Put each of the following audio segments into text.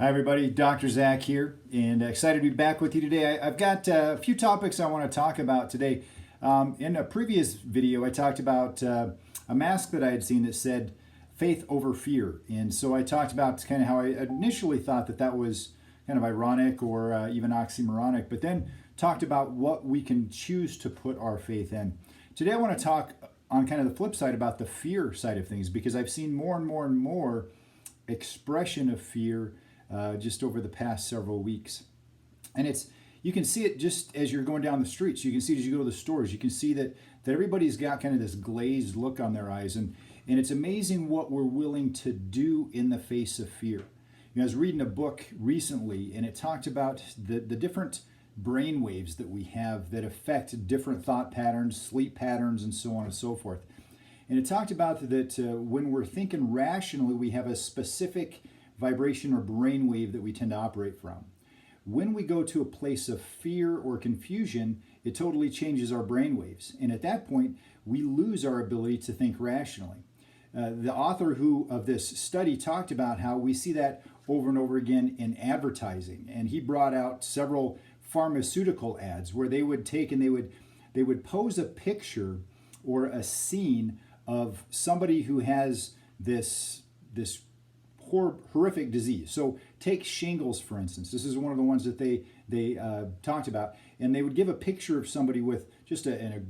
Hi, everybody. Dr. Zach here, and excited to be back with you today. I've got a few topics I want to talk about today. In a previous video, I talked about a mask that I had seen that said faith over fear. And so I talked about kind of how I initially thought that that was kind of ironic or even oxymoronic, but then talked about what we can choose to put our faith in. Today, I want to talk on kind of the flip side about the fear side of things, because I've seen more and more and more expression of fear just over the past several weeks. And you can see it just as you're going down the streets. You can see it as you go to the stores. You can see that everybody's got kind of this glazed look on their eyes. And it's amazing what we're willing to do in the face of fear. I was reading a book recently, and it talked about the different brain waves that we have that affect different thought patterns, sleep patterns, and so on and so forth. And it talked about that when we're thinking rationally, we have a specific vibration or brainwave that we tend to operate from. When we go to a place of fear or confusion, it totally changes our brainwaves. And at that point, we lose our ability to think rationally. The author of this study talked about how we see that over and over again in advertising. And he brought out several pharmaceutical ads where they would take and they would pose a picture or a scene of somebody who has this horrific disease. So take shingles, for instance. This is one of the ones that they talked about. And they would give a picture of somebody with just they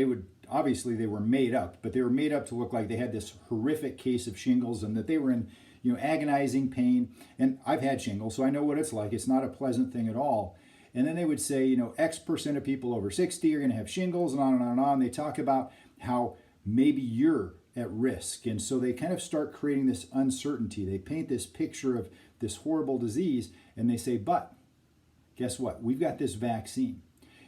were made up, but they were made up to look like they had this horrific case of shingles and that they were in agonizing pain. And I've had shingles, so I know what it's like. It's not a pleasant thing at all. And then they would say, X% of people over 60 are going to have shingles, and on and on and on. They talk about how maybe you're at risk. And so they kind of start creating this uncertainty. They paint this picture of this horrible disease, and they say, but guess what? We've got this vaccine.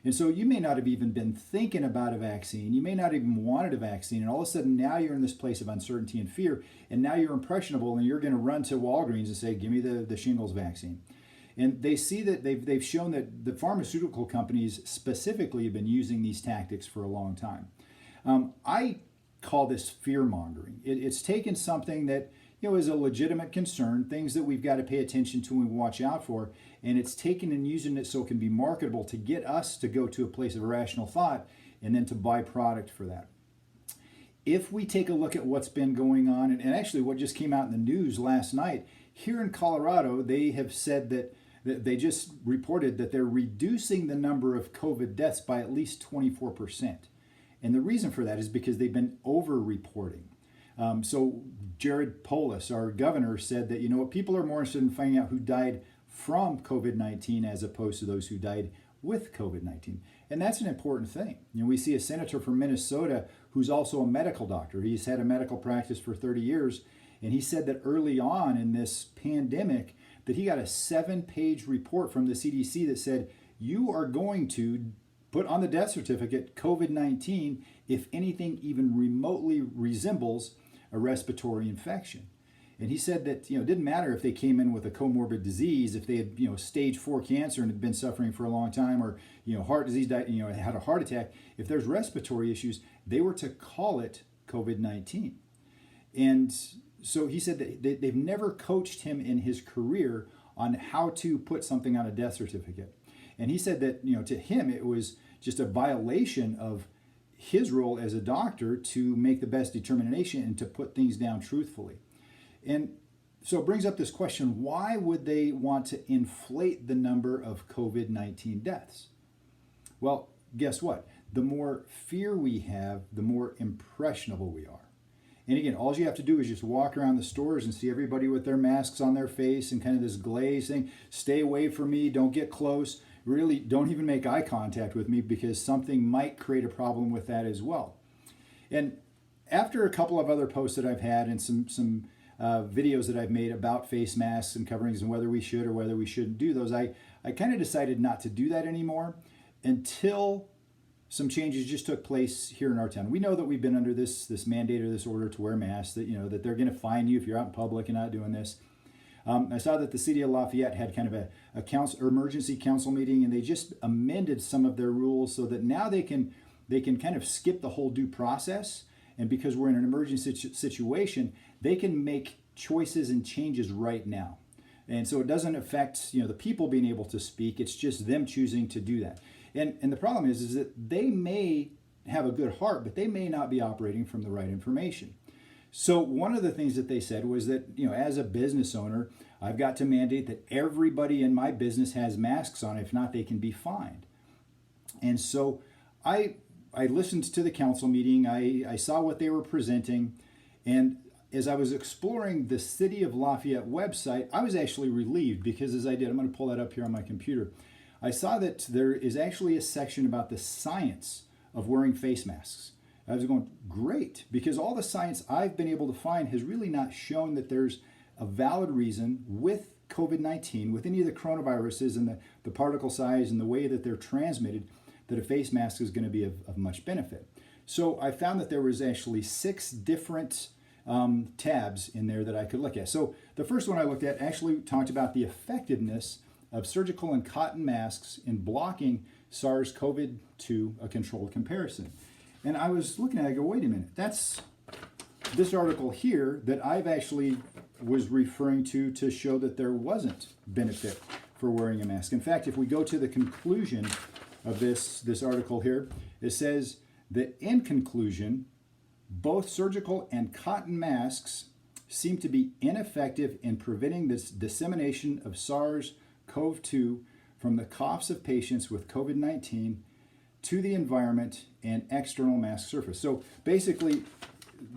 And so you may not have even been thinking about a vaccine. You may not even wanted a vaccine. And all of a sudden now you're in this place of uncertainty and fear. And now you're impressionable, and you're going to run to Walgreens and say, give me the shingles vaccine. And they see that they've shown that the pharmaceutical companies specifically have been using these tactics for a long time. I call this fear mongering. It's taken something that is a legitimate concern, things that we've got to pay attention to and watch out for, and it's taken and using it so it can be marketable to get us to go to a place of irrational thought and then to buy product for that. If we take a look at what's been going on, and actually what just came out in the news last night, here in Colorado, they have said that they just reported that they're reducing the number of COVID deaths by at least 24%. And the reason for that is because they've been over-reporting. So Jared Polis, our governor, said that, people are more interested in finding out who died from COVID-19 as opposed to those who died with COVID-19. And that's an important thing. We see a senator from Minnesota who's also a medical doctor. He's had a medical practice for 30 years. And he said that early on in this pandemic that he got a 7-page report from the CDC that said, you are going to put on the death certificate COVID-19 if anything even remotely resembles a respiratory infection. And he said that it didn't matter if they came in with a comorbid disease, if they had stage 4 cancer and had been suffering for a long time, or heart disease, had a heart attack. If there's respiratory issues, they were to call it COVID-19. And so he said that they've never coached him in his career on how to put something on a death certificate. And he said that to him it was just a violation of his role as a doctor to make the best determination and to put things down truthfully. And so it brings up this question, why would they want to inflate the number of COVID-19 deaths? Well, guess what? The more fear we have, the more impressionable we are. And again, all you have to do is just walk around the stores and see everybody with their masks on their face and kind of this glaze thing. Stay away from me, don't get close. Really, don't even make eye contact with me, because something might create a problem with that as well. And after a couple of other posts that I've had and some videos that I've made about face masks and coverings and whether we should or whether we shouldn't do those, I kind of decided not to do that anymore until some changes just took place here in our town. We know that we've been under this mandate or this order to wear masks, that that they're going to fine you if you're out in public and not doing this. I saw that the city of Lafayette had kind of a emergency council meeting, and they just amended some of their rules so that now they can kind of skip the whole due process. And because we're in an emergency situation, they can make choices and changes right now. And so it doesn't affect, the people being able to speak. It's just them choosing to do that. And the problem is that they may have a good heart, but they may not be operating from the right information. So one of the things that they said was that, as a business owner, I've got to mandate that everybody in my business has masks on. If not, they can be fined. And so I listened to the council meeting. I saw what they were presenting. And as I was exploring the City of Lafayette website, I was actually relieved because as I did, I'm going to pull that up here on my computer. I saw that there is actually a section about the science of wearing face masks. I was going, great, because all the science I've been able to find has really not shown that there's a valid reason with COVID-19, with any of the coronaviruses and the particle size and the way that they're transmitted, that a face mask is going to be of much benefit. So I found that there was actually 6 different tabs in there that I could look at. So the first one I looked at actually talked about the effectiveness of surgical and cotton masks in blocking SARS-CoV-2, a controlled comparison. And I was looking at it, I go, wait a minute, that's this article here that I've actually was referring to show that there wasn't benefit for wearing a mask. In fact, if we go to the conclusion of this article here, it says that in conclusion, both surgical and cotton masks seem to be ineffective in preventing this dissemination of SARS-CoV-2 from the coughs of patients with COVID-19 to the environment and external mask surface. So basically,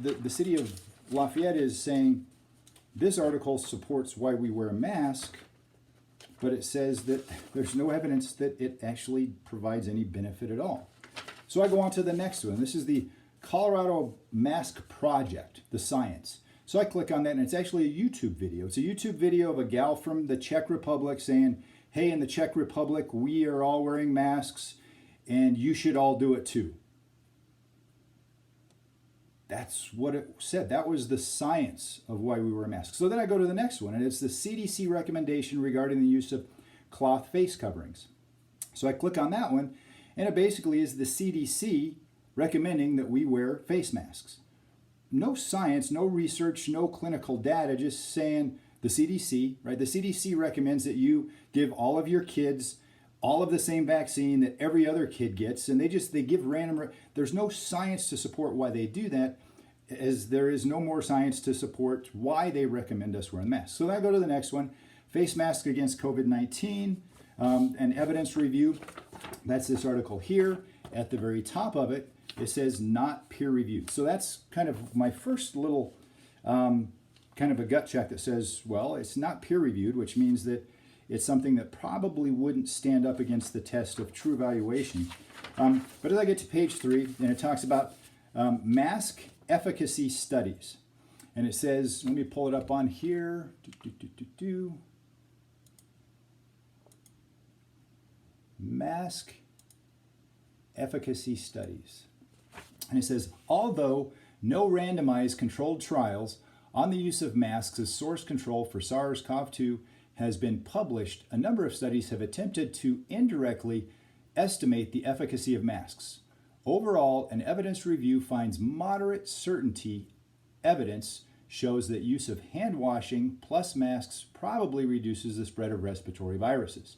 the City of Lafayette is saying this article supports why we wear a mask, but it says that there's no evidence that it actually provides any benefit at all. So I go on to the next one. This is the Colorado Mask Project, the science. So I click on that, and it's actually a YouTube video. It's a YouTube video of a gal from the Czech Republic saying, hey, in the Czech Republic, we are all wearing masks, and you should all do it too. That's what it said. That was the science of why we wear masks. So then I go to the next one, and it's the CDC recommendation regarding the use of cloth face coverings. So I click on that one, and it basically is the CDC recommending that we wear face masks. No science, no research, no clinical data, just saying the CDC, right? The CDC recommends that you give all of your kids all of the same vaccine that every other kid gets, and they give random, there's no science to support why they do that, as there is no more science to support why they recommend us wearing masks. So then I go to the next one, face masks against COVID-19, an evidence review. That's this article here. At the very top of it, it says not peer reviewed. So that's kind of my first little kind of a gut check that says, well, it's not peer reviewed, which means that it's something that probably wouldn't stand up against the test of true evaluation. But as I get to page 3, and it talks about mask efficacy studies. And it says, let me pull it up on here. Mask efficacy studies. And it says, although no randomized controlled trials on the use of masks as source control for SARS-CoV-2 has been published, a number of studies have attempted to indirectly estimate the efficacy of masks. Overall, an evidence review finds moderate certainty evidence shows that use of hand washing plus masks probably reduces the spread of respiratory viruses.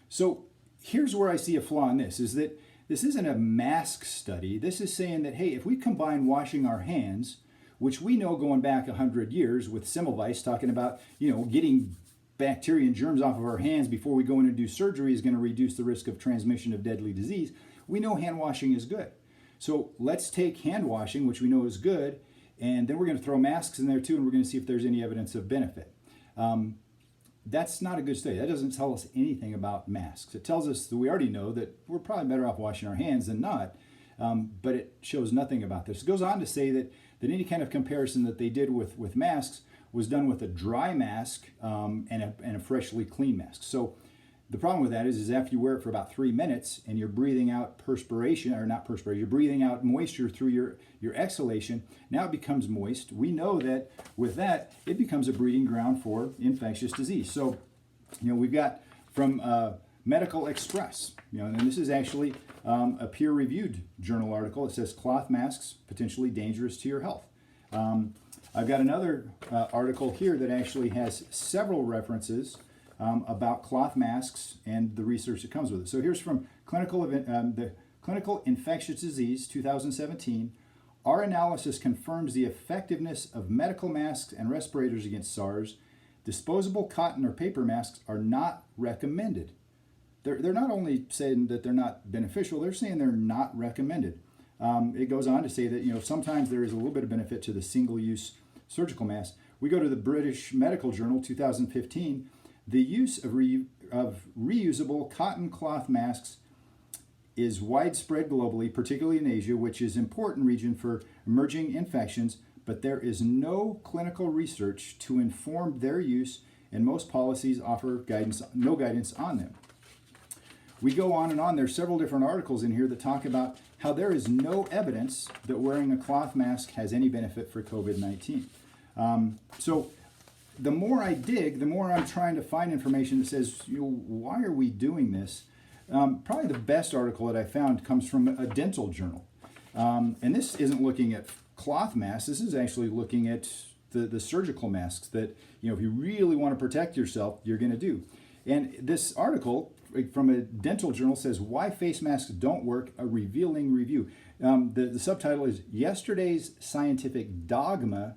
So here's where I see a flaw in this, is that this isn't a mask study. This is saying that, hey, if we combine washing our hands, which we know going back 100 years with Semmelweis talking about, getting bacteria and germs off of our hands before we go in and do surgery is going to reduce the risk of transmission of deadly disease. We know hand washing is good. So let's take hand washing, which we know is good, and then we're going to throw masks in there too, and we're going to see if there's any evidence of benefit. That's not a good study. That doesn't tell us anything about masks. It tells us that we already know that we're probably better off washing our hands than not, but it shows nothing about this. It goes on to say that any kind of comparison that they did with masks was done with a dry mask and a freshly clean mask. So the problem with that is after you wear it for about 3 minutes and you're breathing out perspiration, or not perspiration, you're breathing out moisture through your exhalation, now it becomes moist. We know that with that, it becomes a breeding ground for infectious disease. So, we've got from Medical Express, and this is actually a peer-reviewed journal article. It says cloth masks potentially dangerous to your health. I've got another article here that actually has several references about cloth masks and the research that comes with it. So here's from the Clinical Infectious Disease 2017. Our analysis confirms the effectiveness of medical masks and respirators against SARS. Disposable cotton or paper masks are not recommended. They're not only saying that they're not beneficial, they're saying they're not recommended. It goes on to say that sometimes there is a little bit of benefit to the single-use surgical mask. We go to the British Medical Journal 2015. The use of reusable cotton cloth masks is widespread globally, particularly in Asia, which is an important region for emerging infections, but there is no clinical research to inform their use, and most policies offer no guidance on them. We go on and on. There's several different articles in here that talk about how there is no evidence that wearing a cloth mask has any benefit for COVID-19. So the more I dig, the more I'm trying to find information that says, why are we doing this? Probably the best article that I found comes from a dental journal. And this isn't looking at cloth masks. This is actually looking at the surgical masks that, if you really want to protect yourself, you're going to do. And this article from a dental journal says, Why Face Masks Don't Work, a Revealing Review. The subtitle is, Yesterday's Scientific Dogma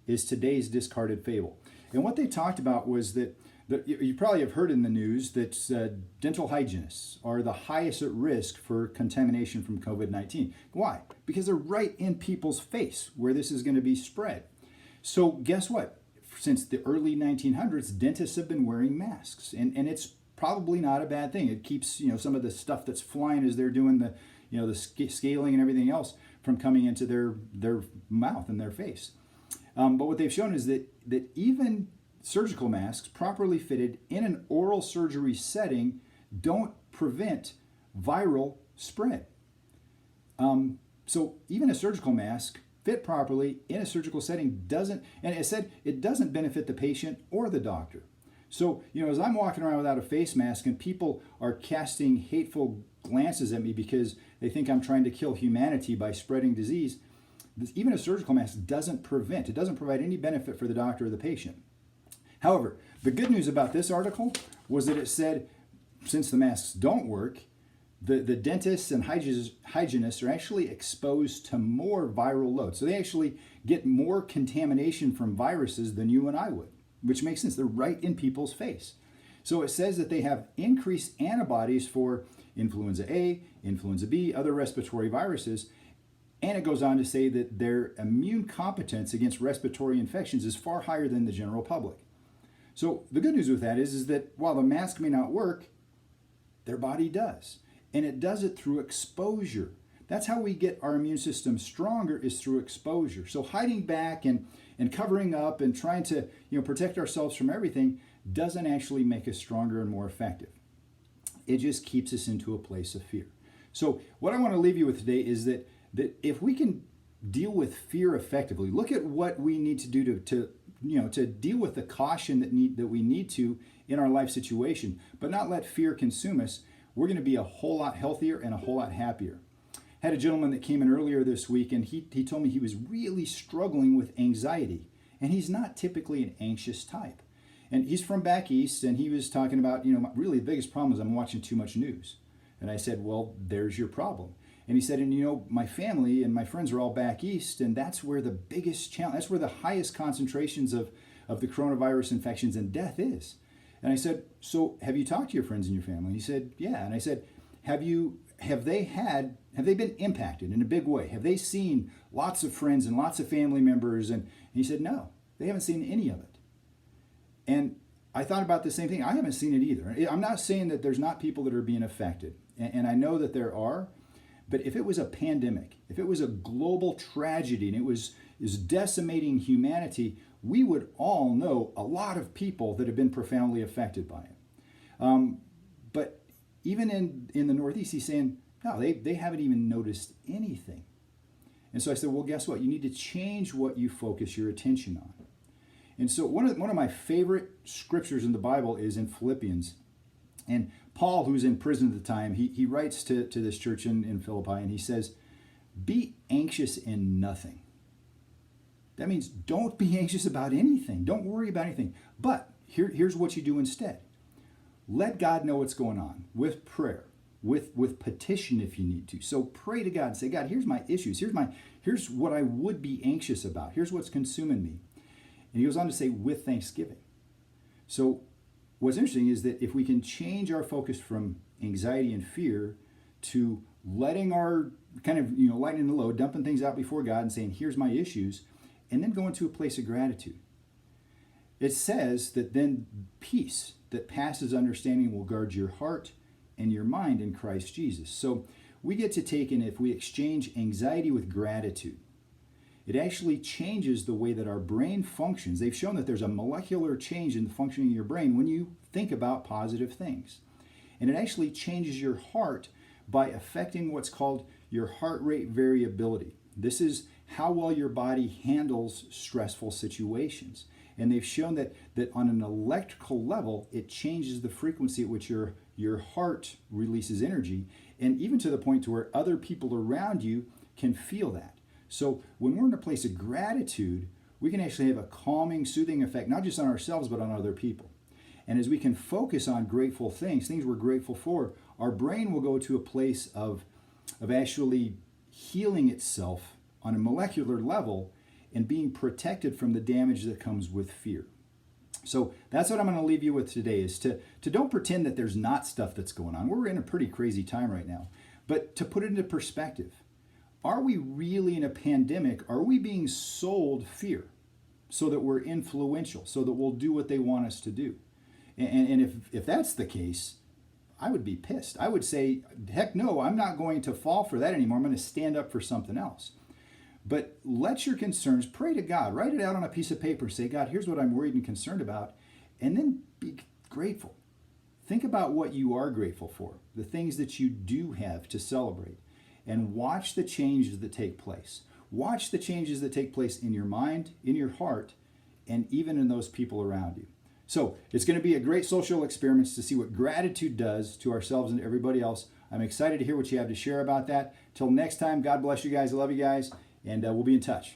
is Today's Discarded Fable. And what they talked about was that you probably have heard in the news that dental hygienists are the highest at risk for contamination from COVID-19. Why? Because they're right in people's face where this is going to be spread. So guess what? Since the early 1900s, dentists have been wearing masks, and it's probably not a bad thing. It keeps some of the stuff that's flying as they're doing the scaling and everything else from coming into their mouth and their face. But what they've shown is that even surgical masks properly fitted in an oral surgery setting don't prevent viral spread. So even a surgical mask fit properly in a surgical setting doesn't, and it said it doesn't benefit the patient or the doctor. So, as I'm walking around without a face mask and people are casting hateful glances at me because they think I'm trying to kill humanity by spreading disease, even a surgical mask it doesn't provide any benefit for the doctor or the patient. However, the good news about this article was that it said, since the masks don't work, the dentists and hygienists are actually exposed to more viral loads. So they actually get more contamination from viruses than you and I would, which makes sense. They're right in people's face. So it says that they have increased antibodies for influenza A, influenza B, other respiratory viruses. And it goes on to say that their immune competence against respiratory infections is far higher than the general public. So the good news with that is that while the mask may not work, their body does. And it does it through exposure. That's how we get our immune system stronger, is through exposure. So hiding back and covering up and trying to protect ourselves from everything doesn't actually make us stronger and more effective. It just keeps us into a place of fear. So what I want to leave you with today is that if we can deal with fear effectively, look at what we need to do to deal with the caution that we need to in our life situation, but not let fear consume us. We're going to be a whole lot healthier and a whole lot happier. Had a gentleman that came in earlier this week, and he told me he was really struggling with anxiety, and he's not typically an anxious type. And he's from back east, and he was talking about, really the biggest problem is I'm watching too much news. And I said, well, there's your problem. And he said, and my family and my friends are all back east, and that's where the biggest challenge, that's where the highest concentrations of the coronavirus infections and death is. And I said, so have you talked to your friends and your family? And he said, yeah. And I said, have they been impacted in a big way? Have they seen lots of friends and lots of family members? And he said, no, they haven't seen any of it. And I thought about the same thing. I haven't seen it either. I'm not saying that there's not people that are being affected. And I know that there are. But if it was a pandemic, if it was a global tragedy and it was decimating humanity, we would all know a lot of people that have been profoundly affected by it. But even in the Northeast, he's saying, no, they haven't even noticed anything. And so I said, well, guess what? You need to change what you focus your attention on. And so one of my favorite scriptures in the Bible is in Philippians. And Paul, who's in prison at the time, he writes to this church in Philippi, and he says, be anxious in nothing, That means don't be anxious about anything. Don't worry about anything. But here's what you do instead. Let God know what's going on with prayer, with petition if you need to. So pray to God and say, God, here's my issues. Here's what I would be anxious about. Here's what's consuming me. And he goes on to say, with thanksgiving. So what's interesting is that if we can change our focus from anxiety and fear to letting our lightening the load, dumping things out before God and saying, here's my issues, and then go into a place of gratitude. It says that then peace that passes understanding will guard your heart and your mind in Christ Jesus. So we get to take, and if we exchange anxiety with gratitude, it actually changes the way that our brain functions. They've shown that there's a molecular change in the functioning of your brain when you think about positive things. And it actually changes your heart by affecting what's called your heart rate variability. This is how well your body handles stressful situations. And they've shown that on an electrical level, it changes the frequency at which your heart releases energy, and even to the point to where other people around you can feel that. So when we're in a place of gratitude, we can actually have a calming, soothing effect, not just on ourselves, but on other people. And as we can focus on grateful things we're grateful for, our brain will go to a place of actually healing itself on a molecular level and being protected from the damage that comes with fear. So that's what I'm going to leave you with today, is to don't pretend that there's not stuff that's going on. We're in a pretty crazy time right now. But to put it into perspective, are we really in a pandemic? Are we being sold fear so that we're influential, so that we'll do what they want us to do? And if that's the case, I would be pissed. I would say, heck no, I'm not going to fall for that anymore. I'm going to stand up for something else. But let your concerns, pray to God, write it out on a piece of paper, say, God, here's what I'm worried and concerned about, and then be grateful. Think about what you are grateful for, the things that you do have to celebrate, and watch the changes that take place. Watch the changes that take place in your mind, in your heart, and even in those people around you. So it's going to be a great social experiment to see what gratitude does to ourselves and to everybody else. I'm excited to hear what you have to share about that. Till next time, God bless you guys. I love you guys. And we'll be in touch.